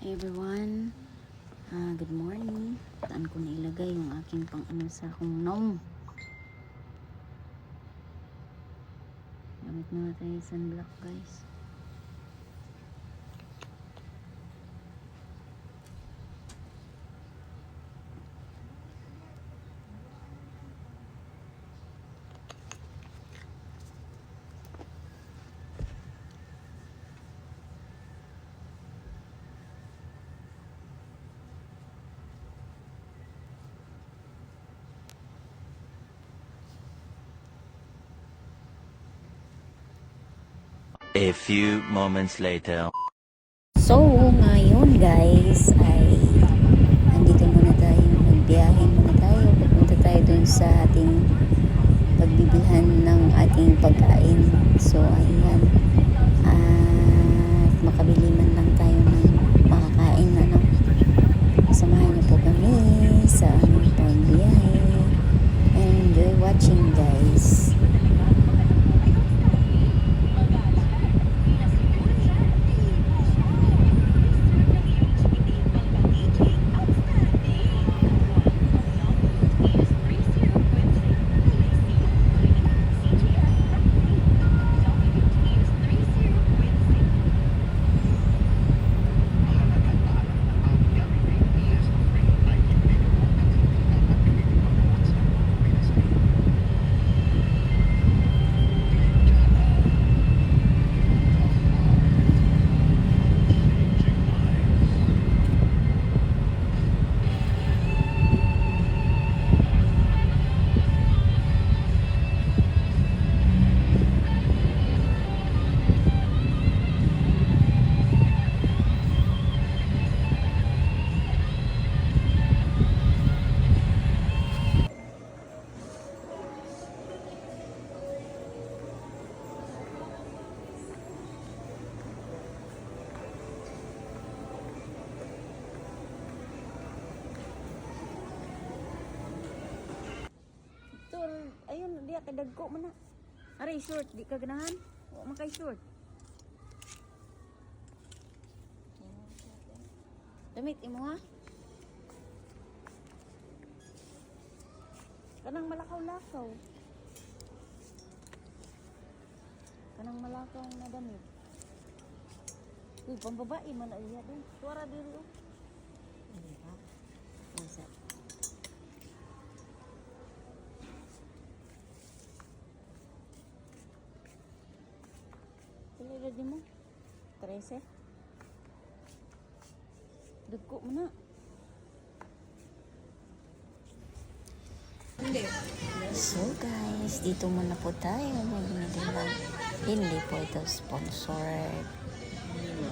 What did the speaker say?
Hey everyone, good morning. Saan ko nailagay yung aking pang sa akong nom. Gamit muna tayo sunblock guys. A few moments later. So, ngayon guys ay andito muna tayo, magbiyahe muna tayo. Pupunta tayo dun sa ating pagbibilhan ng ating pagkain. So, ayan. At makabili man lang tayo ng makakain na no. Samahan niyo po kami sa aming pagbiyahe. And enjoy watching guys. Ayun, diya kadagko mo na. Aray, short, di ka ganahan. O, makay short. Damit, imo ha? Kanang malakaw-lakaw. Kanang malakaw na damit. Uy, pambabae man na iya din. Suara diri o. Hindi ba? Masa. Ready mo? 13? Dagko mo na. So guys, dito muna po tayo. Magbinili lang. Hindi po ito sponsored. Ayan.